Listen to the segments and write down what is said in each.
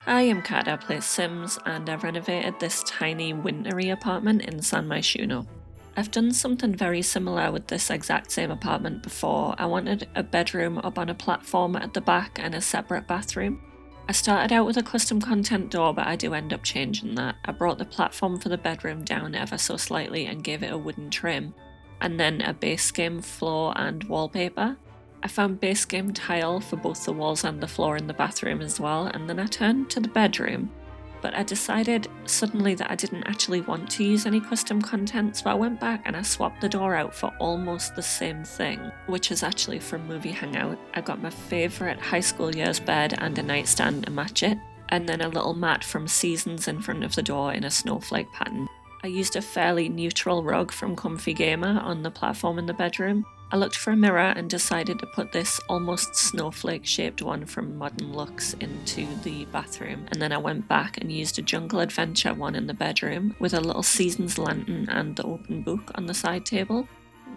Hi, I'm Kat, I play Sims, and I've renovated this tiny Wintery apartment in San Myshuno. I've done something very similar with this exact same apartment before. I wanted a bedroom up on a platform at the back and a separate bathroom. I started out with a custom content door, but I do end up changing that. I brought the platform for the bedroom down ever so slightly and gave it a wooden trim, and then a base game floor and wallpaper. I found base game tile for both the walls and the floor in the bathroom as well, and then I turned to the bedroom. But I decided suddenly that I didn't actually want to use any custom content, so I went back and I swapped the door out for almost the same thing, which is actually from Movie Hangout. I got my favourite high school years bed and a nightstand to match it, and then a little mat from Seasons in front of the door in a snowflake pattern. I used a fairly neutral rug from Comfy Gamer on the platform in the bedroom. I looked for a mirror and decided to put this almost snowflake shaped one from Modern Looks into the bathroom, and then I went back and used a Jungle Adventure one in the bedroom with a little Seasons lantern and the open book on the side table.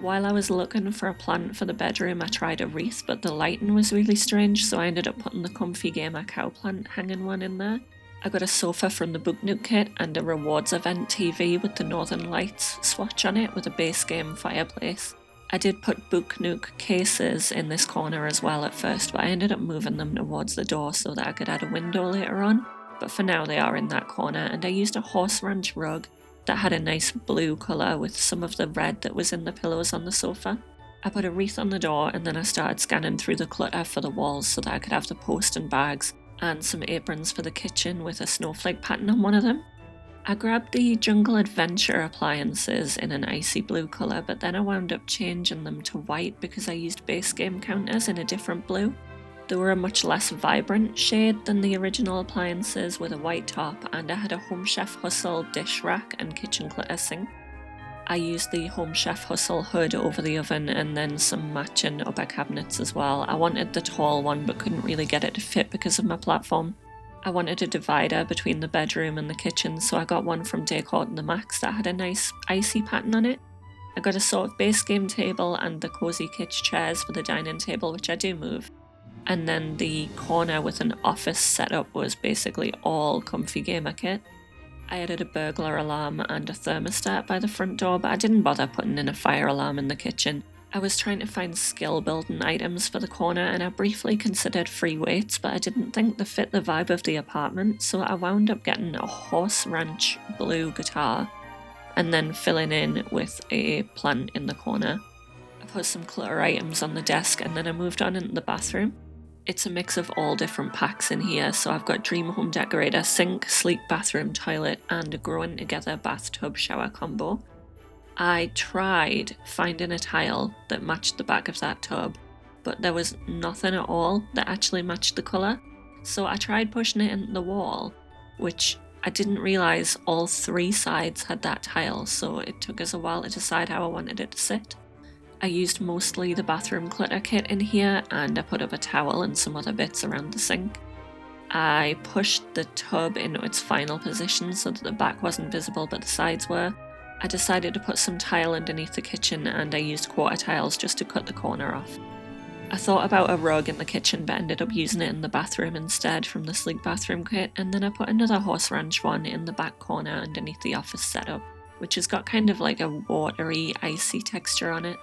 While I was looking for a plant for the bedroom, I tried a wreath, but the lighting was really strange, so I ended up putting the Comfy Gamer cow plant hanging one in there. I got a sofa from the Book Nook kit and a rewards event TV with the Northern Lights swatch on it with a base game fireplace. I did put Book Nook cases in this corner as well at first, but I ended up moving them towards the door so that I could add a window later on. But for now they are in that corner, and I used a horse ranch rug that had a nice blue colour with some of the red that was in the pillows on the sofa. I put a wreath on the door, and then I started scanning through the clutter for the walls so that I could have the post and bags and some aprons for the kitchen with a snowflake pattern on one of them. I grabbed the Jungle Adventure appliances in an icy blue colour, but then I wound up changing them to white because I used base game counters in a different blue. They were a much less vibrant shade than the original appliances with a white top, and I had a Home Chef Hustle dish rack and kitchen clutter sink. I used the Home Chef Hustle hood over the oven and then some matching upper cabinets as well. I wanted the tall one but couldn't really get it to fit because of my platform. I wanted a divider between the bedroom and the kitchen, so I got one from Decor to the Max that had a nice icy pattern on it. I got a sort of base game table and the cozy kitchen chairs for the dining table, which I do move. And then the corner with an office setup was basically all Comfy Gamer kit. I added a burglar alarm and a thermostat by the front door, but I didn't bother putting in a fire alarm in the kitchen. I was trying to find skill building items for the corner, and I briefly considered free weights, but I didn't think they fit the vibe of the apartment, so I wound up getting a horse ranch blue guitar and then filling in with a plant in the corner. I put some clutter items on the desk and then I moved on into the bathroom. It's a mix of all different packs in here, so I've got Dream Home Decorator, sink, sleek bathroom toilet, and a growing together bathtub shower combo. I tried finding a tile that matched the back of that tub, but there was nothing at all that actually matched the colour. So I tried pushing it into the wall, which I didn't realise all three sides had that tile, so it took us a while to decide how I wanted it to sit. I used mostly the bathroom clutter kit in here, and I put up a towel and some other bits around the sink. I pushed the tub into its final position so that the back wasn't visible but the sides were. I decided to put some tile underneath the kitchen, and I used quarter tiles just to cut the corner off. I thought about a rug in the kitchen but ended up using it in the bathroom instead from the sleek bathroom kit, and then I put another horse ranch one in the back corner underneath the office setup, which has got kind of like a watery, icy texture on it.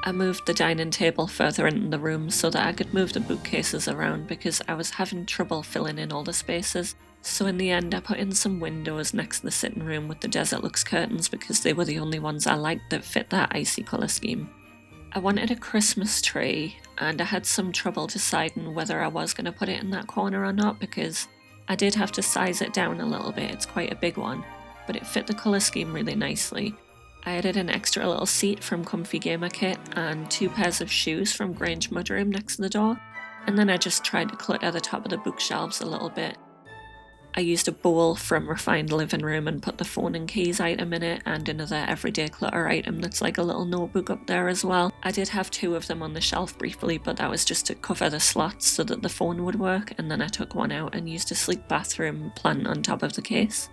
I moved the dining table further into the room so that I could move the bookcases around because I was having trouble filling in all the spaces. So in the end I put in some windows next to the sitting room with the Desert Looks curtains because they were the only ones I liked that fit that icy colour scheme. I wanted a Christmas tree, and I had some trouble deciding whether I was going to put it in that corner or not because I did have to size it down a little bit. It's quite a big one, but it fit the colour scheme really nicely. I added an extra little seat from Comfy Gamer kit and 2 pairs of shoes from Grange Mudroom next to the door, and then I just tried to clutter the top of the bookshelves a little bit. I used a bowl from Refined Living Room and put the phone and keys item in it, and another everyday clutter item that's like a little notebook up there as well. I did have 2 of them on the shelf briefly, but that was just to cover the slots so that the phone would work, and then I took one out and used a sleek bathroom plant on top of the case.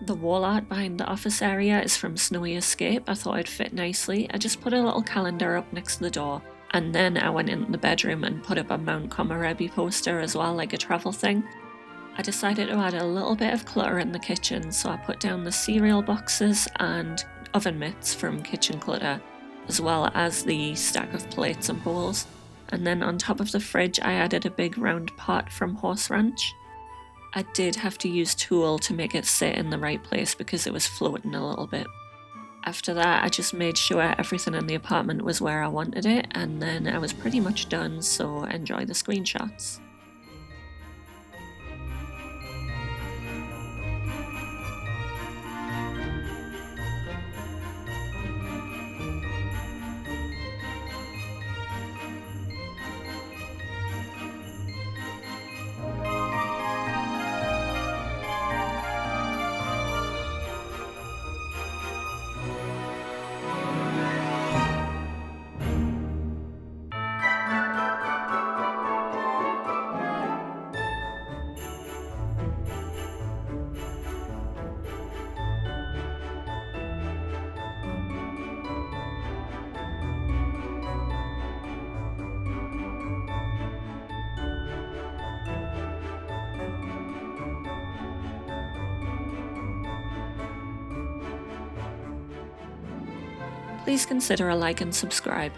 The wall art behind the office area is from Snowy Escape. I thought it'd fit nicely. I just put a little calendar up next to the door, and then I went into the bedroom and put up a Mount Komorebi poster as well, like a travel thing. I decided to add a little bit of clutter in the kitchen, so I put down the cereal boxes and oven mitts from Kitchen Clutter, as well as the stack of plates and bowls. And then on top of the fridge I added a big round pot from Horse Ranch. I did have to use tulle to make it sit in the right place because it was floating a little bit. After that, I just made sure everything in the apartment was where I wanted it, and then I was pretty much done, so enjoy the screenshots. Please consider a like and subscribe.